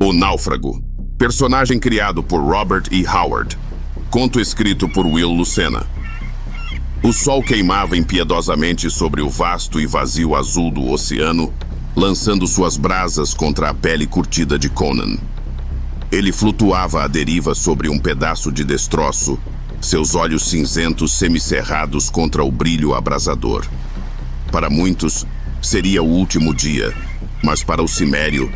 O Náufrago. Personagem criado por Robert E. Howard. Conto escrito por Will Lucena. O sol queimava impiedosamente sobre o vasto e vazio azul do oceano, lançando suas brasas contra a pele curtida de Conan. Ele flutuava à deriva sobre um pedaço de destroço, seus olhos cinzentos semicerrados contra o brilho abrasador. Para muitos, seria o último dia, mas para o Cimério,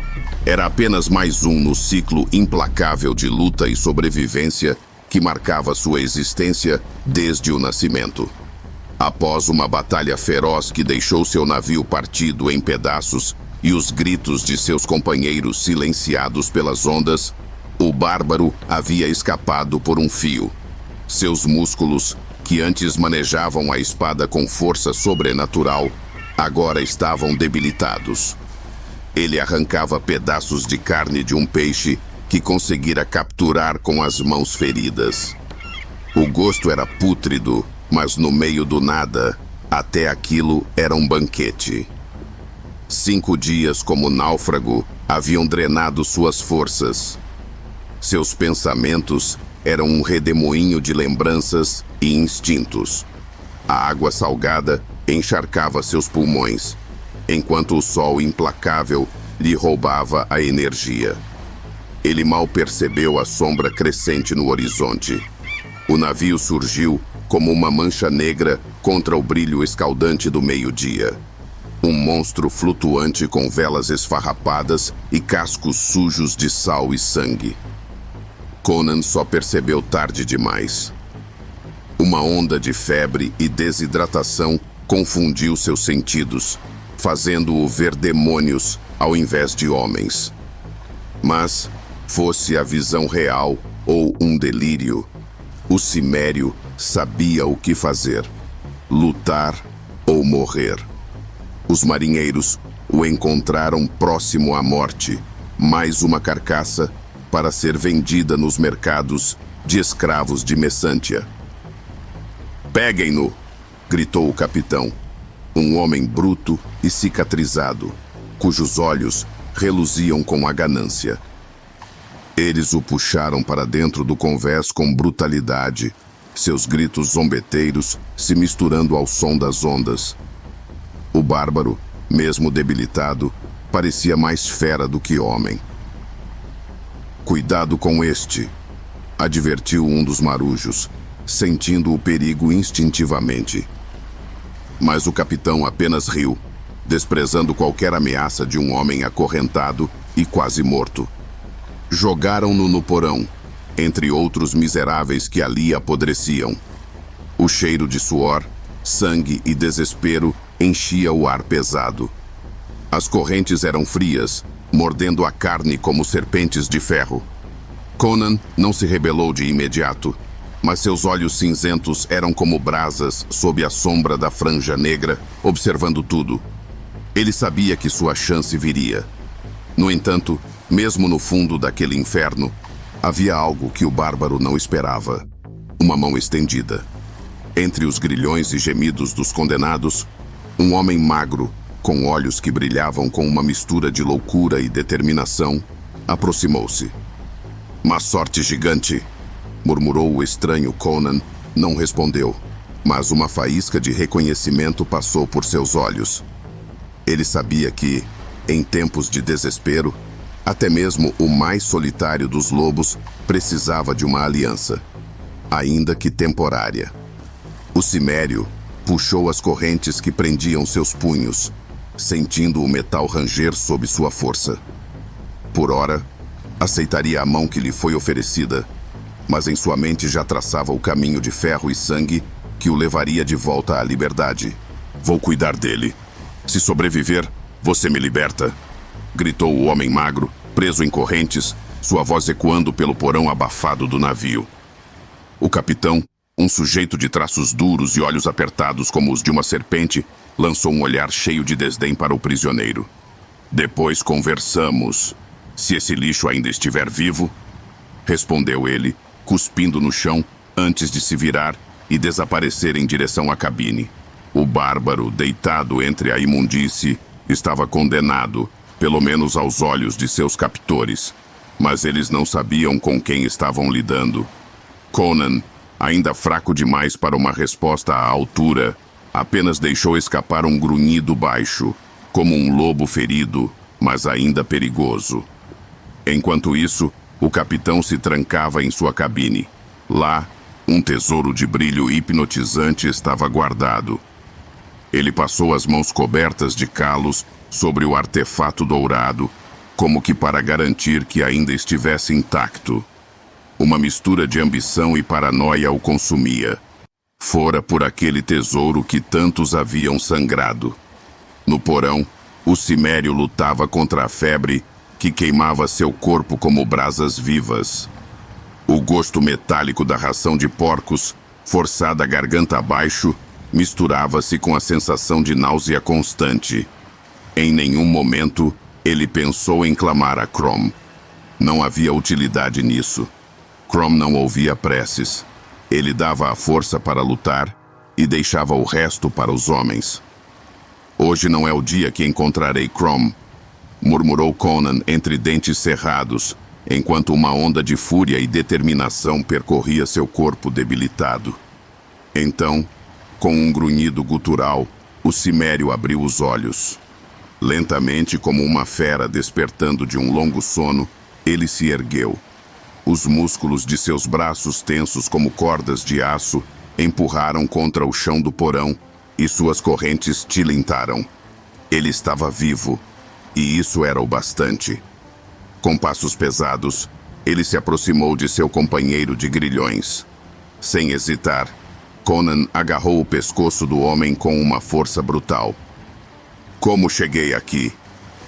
era apenas mais um no ciclo implacável de luta e sobrevivência que marcava sua existência desde o nascimento. Após uma batalha feroz que deixou seu navio partido em pedaços e os gritos de seus companheiros silenciados pelas ondas, o bárbaro havia escapado por um fio. Seus músculos, que antes manejavam a espada com força sobrenatural, agora estavam debilitados. Ele arrancava pedaços de carne de um peixe que conseguira capturar com as mãos feridas. O gosto era pútrido, mas no meio do nada, até aquilo era um banquete. 5 dias como náufrago haviam drenado suas forças. Seus pensamentos eram um redemoinho de lembranças e instintos. A água salgada encharcava seus pulmões, enquanto o sol implacável lhe roubava a energia. Ele mal percebeu a sombra crescente no horizonte. O navio surgiu como uma mancha negra contra o brilho escaldante do meio-dia. Um monstro flutuante com velas esfarrapadas e cascos sujos de sal e sangue. Conan só percebeu tarde demais. Uma onda de febre e desidratação confundiu seus sentidos, fazendo-o ver demônios ao invés de homens. Mas, fosse a visão real ou um delírio, o Cimério sabia o que fazer: lutar ou morrer. Os marinheiros o encontraram próximo à morte, mais uma carcaça para ser vendida nos mercados de escravos de Messântia. "Peguem-no!" gritou o capitão, um homem bruto e cicatrizado, cujos olhos reluziam com a ganância. Eles o puxaram para dentro do convés com brutalidade, seus gritos zombeteiros se misturando ao som das ondas. O bárbaro, mesmo debilitado, parecia mais fera do que homem. "Cuidado com este", advertiu um dos marujos, sentindo o perigo instintivamente. Mas o capitão apenas riu, desprezando qualquer ameaça de um homem acorrentado e quase morto. Jogaram-no no porão, entre outros miseráveis que ali apodreciam. O cheiro de suor, sangue e desespero enchia o ar pesado. As correntes eram frias, mordendo a carne como serpentes de ferro. Conan não se rebelou de imediato, mas seus olhos cinzentos eram como brasas sob a sombra da franja negra, observando tudo. Ele sabia que sua chance viria. No entanto, mesmo no fundo daquele inferno, havia algo que o bárbaro não esperava: uma mão estendida. Entre os grilhões e gemidos dos condenados, um homem magro, com olhos que brilhavam com uma mistura de loucura e determinação, aproximou-se. "Má sorte gigante", murmurou o estranho. Conan não respondeu, mas uma faísca de reconhecimento passou por seus olhos. Ele sabia que, em tempos de desespero, até mesmo o mais solitário dos lobos precisava de uma aliança, ainda que temporária. O Cimério puxou as correntes que prendiam seus punhos, sentindo o metal ranger sob sua força. Por ora, aceitaria a mão que lhe foi oferecida, mas em sua mente já traçava o caminho de ferro e sangue que o levaria de volta à liberdade. "Vou cuidar dele. Se sobreviver, você me liberta", gritou o homem magro, preso em correntes, sua voz ecoando pelo porão abafado do navio. O capitão, um sujeito de traços duros e olhos apertados como os de uma serpente, lançou um olhar cheio de desdém para o prisioneiro. "Depois conversamos, se esse lixo ainda estiver vivo", respondeu ele, cuspindo no chão antes de se virar e desaparecer em direção à cabine. O bárbaro, deitado entre a imundície, estava condenado, pelo menos aos olhos de seus captores. Mas eles não sabiam com quem estavam lidando. Conan, ainda fraco demais para uma resposta à altura, apenas deixou escapar um grunhido baixo, como um lobo ferido, mas ainda perigoso. Enquanto isso, o capitão se trancava em sua cabine. Lá, um tesouro de brilho hipnotizante estava guardado. Ele passou as mãos cobertas de calos sobre o artefato dourado, como que para garantir que ainda estivesse intacto. Uma mistura de ambição e paranoia o consumia. Fora por aquele tesouro que tantos haviam sangrado. No porão, o cimério lutava contra a febre que queimava seu corpo como brasas vivas. O gosto metálico da ração de porcos, forçada garganta abaixo, misturava-se com a sensação de náusea constante. Em nenhum momento, ele pensou em clamar a Crom. Não havia utilidade nisso. Crom não ouvia preces. Ele dava a força para lutar e deixava o resto para os homens. Hoje não é o dia que encontrarei Crom, murmurou Conan entre dentes cerrados, enquanto uma onda de fúria e determinação percorria seu corpo debilitado. Então, com um grunhido gutural, o cimério abriu os olhos. Lentamente, como uma fera despertando de um longo sono, ele se ergueu. Os músculos de seus braços tensos como cordas de aço empurraram contra o chão do porão e suas correntes tilintaram. Ele estava vivo, e isso era o bastante. Com passos pesados, ele se aproximou de seu companheiro de grilhões. Sem hesitar, Conan agarrou o pescoço do homem com uma força brutal. Como cheguei aqui?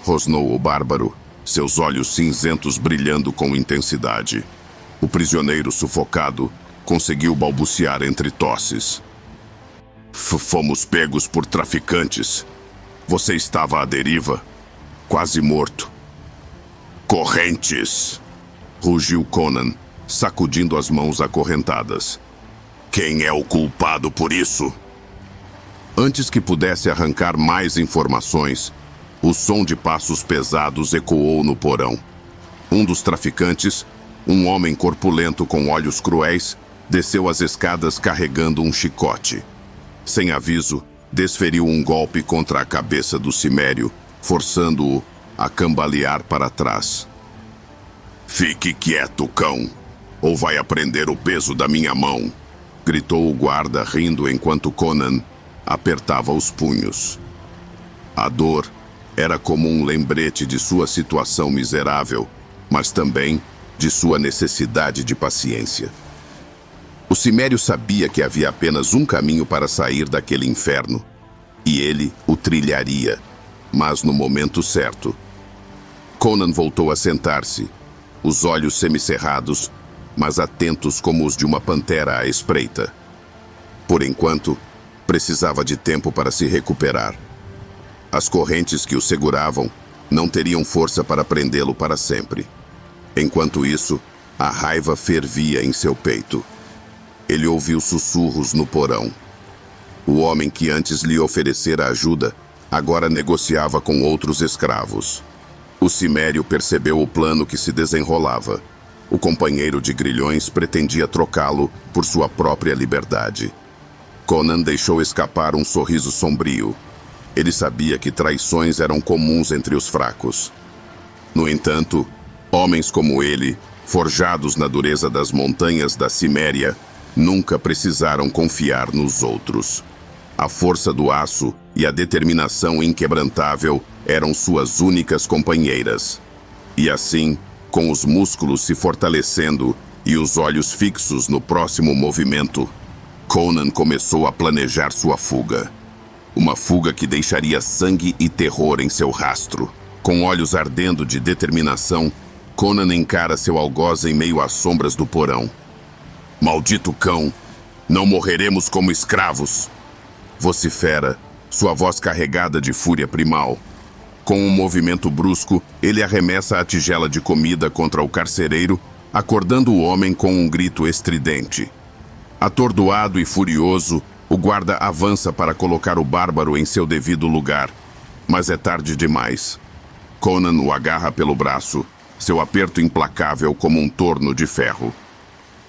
Rosnou o bárbaro, seus olhos cinzentos brilhando com intensidade. O prisioneiro sufocado conseguiu balbuciar entre tosses. Fomos pegos por traficantes. Você estava à deriva, quase morto. Correntes! Rugiu Conan, sacudindo as mãos acorrentadas. Quem é o culpado por isso? Antes que pudesse arrancar mais informações, o som de passos pesados ecoou no porão. Um dos traficantes, um homem corpulento com olhos cruéis, desceu as escadas carregando um chicote. Sem aviso, desferiu um golpe contra a cabeça do cimério, forçando-o a cambalear para trás. Fique quieto, cão, ou vai aprender o peso da minha mão, gritou o guarda rindo enquanto Conan apertava os punhos. A dor era como um lembrete de sua situação miserável, mas também de sua necessidade de paciência. O cimério sabia que havia apenas um caminho para sair daquele inferno, e ele o trilharia, mas no momento certo. Conan voltou a sentar-se, os olhos semicerrados, mas atentos como os de uma pantera à espreita. Por enquanto, precisava de tempo para se recuperar. As correntes que o seguravam não teriam força para prendê-lo para sempre. Enquanto isso, a raiva fervia em seu peito. Ele ouviu sussurros no porão. O homem que antes lhe oferecera ajuda, agora negociava com outros escravos. O cimério percebeu o plano que se desenrolava. O companheiro de grilhões pretendia trocá-lo por sua própria liberdade. Conan deixou escapar um sorriso sombrio. Ele sabia que traições eram comuns entre os fracos. No entanto, homens como ele, forjados na dureza das montanhas da Ciméria, nunca precisaram confiar nos outros. A força do aço e a determinação inquebrantável eram suas únicas companheiras. E assim, com os músculos se fortalecendo e os olhos fixos no próximo movimento, Conan começou a planejar sua fuga. Uma fuga que deixaria sangue e terror em seu rastro. Com olhos ardendo de determinação, Conan encara seu algoz em meio às sombras do porão. Maldito cão! Não morreremos como escravos! Vocifera, sua voz carregada de fúria primal. Com um movimento brusco, ele arremessa a tigela de comida contra o carcereiro, acordando o homem com um grito estridente. Atordoado e furioso, o guarda avança para colocar o bárbaro em seu devido lugar, mas é tarde demais. Conan o agarra pelo braço, seu aperto implacável como um torno de ferro.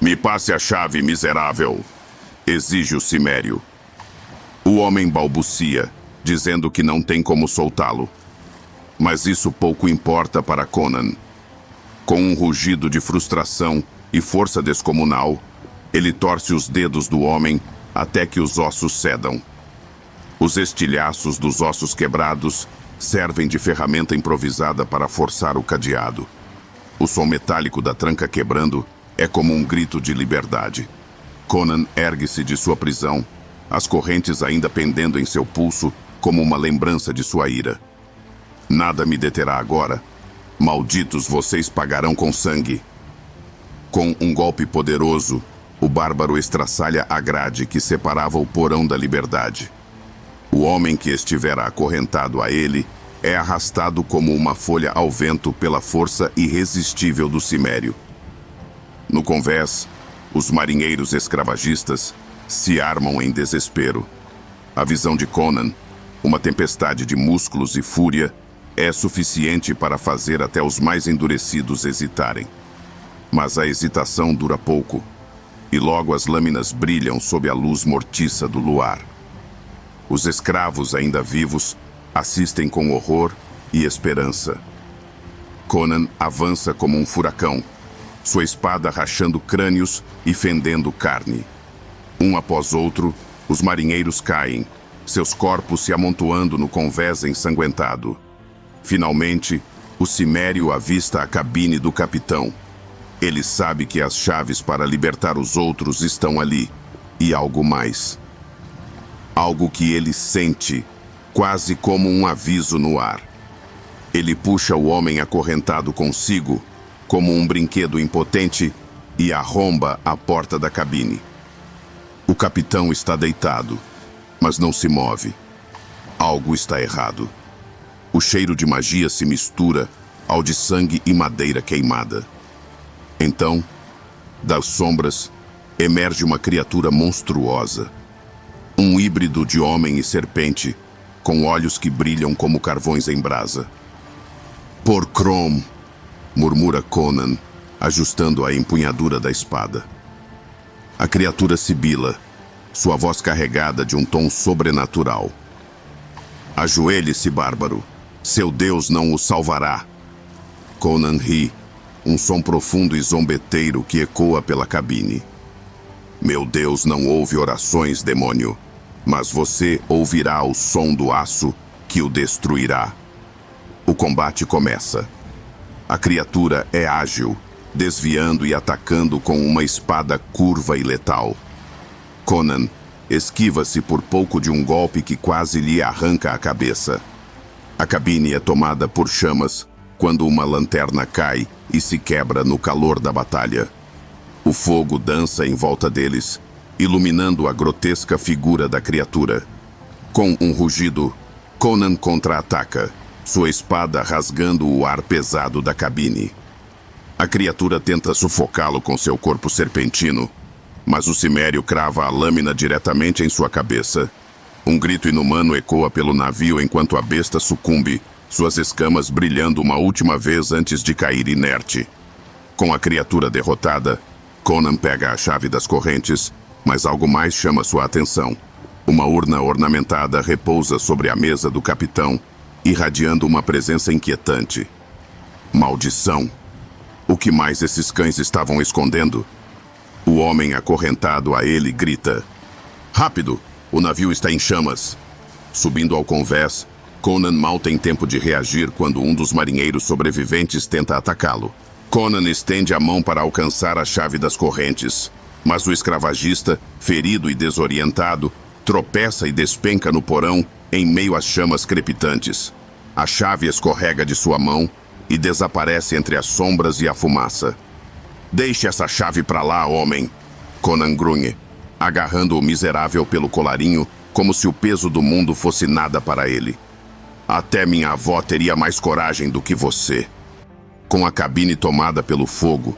Me passe a chave, miserável! Exige o cimério. O homem balbucia, dizendo que não tem como soltá-lo. Mas isso pouco importa para Conan. Com um rugido de frustração e força descomunal, ele torce os dedos do homem até que os ossos cedam. Os estilhaços dos ossos quebrados servem de ferramenta improvisada para forçar o cadeado. O som metálico da tranca quebrando é como um grito de liberdade. Conan ergue-se de sua prisão, as correntes ainda pendendo em seu pulso como uma lembrança de sua ira. Nada me deterá agora. Malditos, vocês pagarão com sangue. Com um golpe poderoso, o bárbaro estraçalha a grade que separava o porão da liberdade. O homem que estivera acorrentado a ele é arrastado como uma folha ao vento pela força irresistível do cimério. No convés, os marinheiros escravagistas se armam em desespero. A visão de Conan, uma tempestade de músculos e fúria, é suficiente para fazer até os mais endurecidos hesitarem. Mas a hesitação dura pouco, e logo as lâminas brilham sob a luz mortiça do luar. Os escravos ainda vivos assistem com horror e esperança. Conan avança como um furacão, sua espada rachando crânios e fendendo carne. Um após outro, os marinheiros caem, seus corpos se amontoando no convés ensanguentado. Finalmente, o cimério avista a cabine do capitão. Ele sabe que as chaves para libertar os outros estão ali, e algo mais. Algo que ele sente, quase como um aviso no ar. Ele puxa o homem acorrentado consigo, como um brinquedo impotente, e arromba a porta da cabine. O capitão está deitado, mas não se move. Algo está errado. O cheiro de magia se mistura ao de sangue e madeira queimada. Então, das sombras, emerge uma criatura monstruosa. Um híbrido de homem e serpente, com olhos que brilham como carvões em brasa. Por Crom, murmura Conan, ajustando a empunhadura da espada. A criatura sibila, sua voz carregada de um tom sobrenatural. Ajoelhe-se, bárbaro. Seu Deus não o salvará. Conan ri, um som profundo e zombeteiro que ecoa pela cabine. Meu Deus não ouve orações, demônio, mas você ouvirá o som do aço que o destruirá. O combate começa. A criatura é ágil, desviando e atacando com uma espada curva e letal. Conan esquiva-se por pouco de um golpe que quase lhe arranca a cabeça. A cabine é tomada por chamas quando uma lanterna cai e se quebra no calor da batalha. O fogo dança em volta deles, iluminando a grotesca figura da criatura. Com um rugido, Conan contra-ataca, sua espada rasgando o ar pesado da cabine. A criatura tenta sufocá-lo com seu corpo serpentino, mas o cimério crava a lâmina diretamente em sua cabeça. Um grito inumano ecoa pelo navio enquanto a besta sucumbe, suas escamas brilhando uma última vez antes de cair inerte. Com a criatura derrotada, Conan pega a chave das correntes, mas algo mais chama sua atenção. Uma urna ornamentada repousa sobre a mesa do capitão, irradiando uma presença inquietante. Maldição! O que mais esses cães estavam escondendo? O homem acorrentado a ele grita: Rápido! O navio está em chamas. Subindo ao convés, Conan mal tem tempo de reagir quando um dos marinheiros sobreviventes tenta atacá-lo. Conan estende a mão para alcançar a chave das correntes, mas o escravagista, ferido e desorientado, tropeça e despenca no porão em meio às chamas crepitantes. A chave escorrega de sua mão e desaparece entre as sombras e a fumaça. Deixe essa chave para lá, homem! Conan grunhe, agarrando o miserável pelo colarinho como se o peso do mundo fosse nada para ele. Até minha avó teria mais coragem do que você. Com a cabine tomada pelo fogo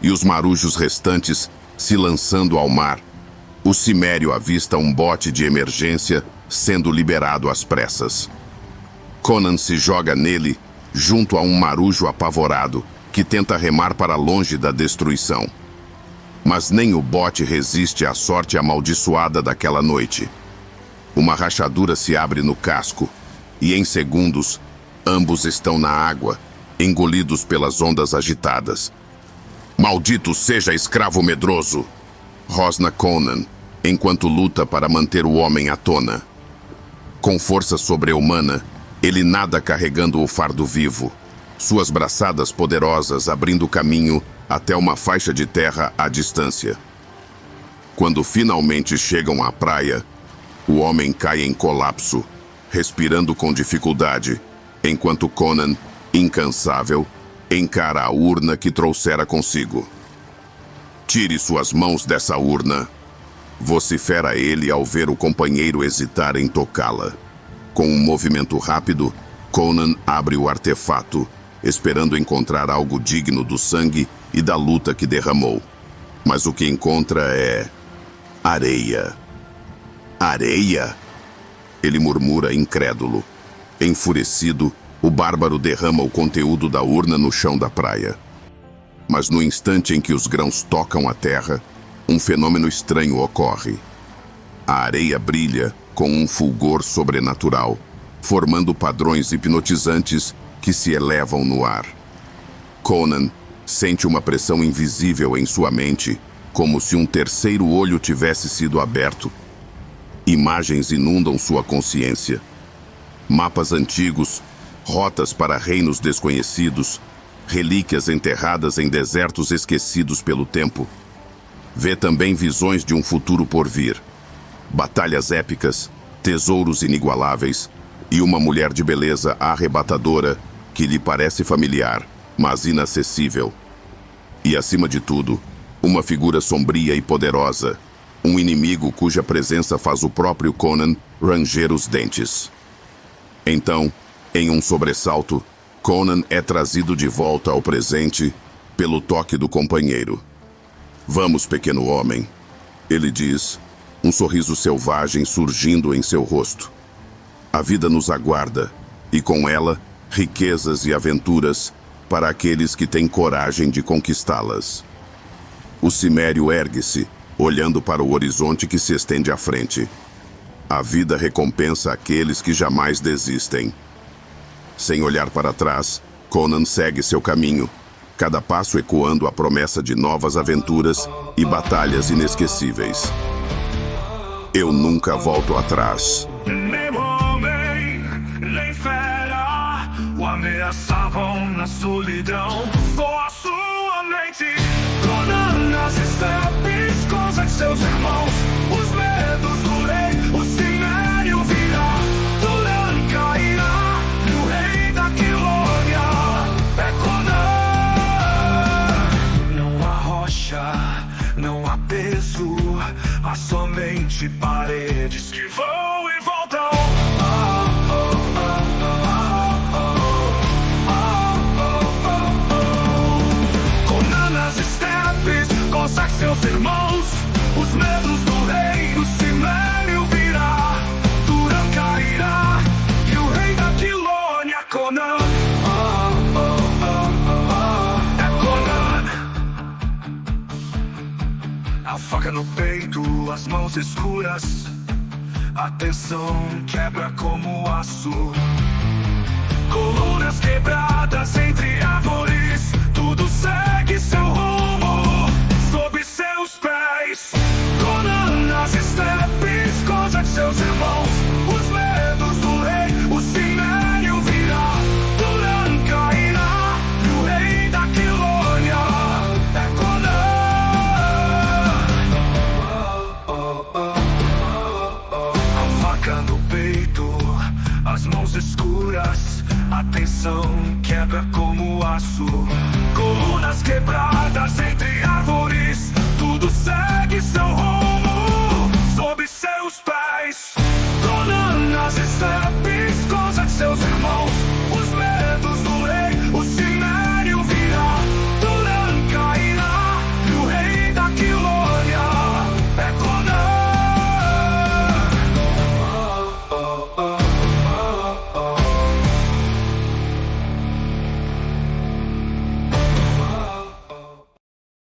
e os marujos restantes se lançando ao mar, o cimério avista um bote de emergência sendo liberado às pressas. Conan se joga nele junto a um marujo apavorado, que tenta remar para longe da destruição. Mas nem o bote resiste à sorte amaldiçoada daquela noite. Uma rachadura se abre no casco, e em segundos, ambos estão na água, engolidos pelas ondas agitadas. Maldito seja escravo medroso! Rosna Conan, enquanto luta para manter o homem à tona. Com força sobre-humana, ele nada carregando o fardo vivo, suas braçadas poderosas abrindo caminho até uma faixa de terra à distância. Quando finalmente chegam à praia, o homem cai em colapso, respirando com dificuldade, enquanto Conan, incansável, encara a urna que trouxera consigo. Tire suas mãos dessa urna, vocifera ele ao ver o companheiro hesitar em tocá-la. Com um movimento rápido, Conan abre o artefato, esperando encontrar algo digno do sangue e da luta que derramou. Mas o que encontra é... areia. Areia? Ele murmura incrédulo. Enfurecido, o bárbaro derrama o conteúdo da urna no chão da praia. Mas no instante em que os grãos tocam a terra, um fenômeno estranho ocorre. A areia brilha com um fulgor sobrenatural, formando padrões hipnotizantes que se elevam no ar. Conan sente uma pressão invisível em sua mente, como se um terceiro olho tivesse sido aberto. Imagens inundam sua consciência. Mapas antigos, rotas para reinos desconhecidos, relíquias enterradas em desertos esquecidos pelo tempo. Vê também visões de um futuro por vir. Batalhas épicas, tesouros inigualáveis e uma mulher de beleza arrebatadora que lhe parece familiar, mas inacessível. E, acima de tudo, uma figura sombria e poderosa, um inimigo cuja presença faz o próprio Conan ranger os dentes. Então, em um sobressalto, Conan é trazido de volta ao presente pelo toque do companheiro. "Vamos, pequeno homem", ele diz, um sorriso selvagem surgindo em seu rosto. "A vida nos aguarda, e com ela, riquezas e aventuras para aqueles que têm coragem de conquistá-las." O cimério ergue-se, olhando para o horizonte que se estende à frente. A vida recompensa aqueles que jamais desistem. Sem olhar para trás, Conan segue seu caminho, cada passo ecoando a promessa de novas aventuras e batalhas inesquecíveis. Eu nunca volto atrás. Nem homem, nem fera o ameaçavam na solidão. Só a sua mente, Conan nas estepes, com seus irmãos. Os medos do rei, o cimério virá. Turan cairá, e o rei da Quilônia é Conan. Não há rocha, não há peso, há somente paredes que vão e voltam. Conan nas estepes, consegue seus irmãos. Os medos do rei, o cimério virá. Turan cairá, e o rei da Quilônia, Conan. É Conan. A faca no peito, as mãos escuras. A tensão quebra como aço. Colunas quebradas entre árvores. Tudo certo.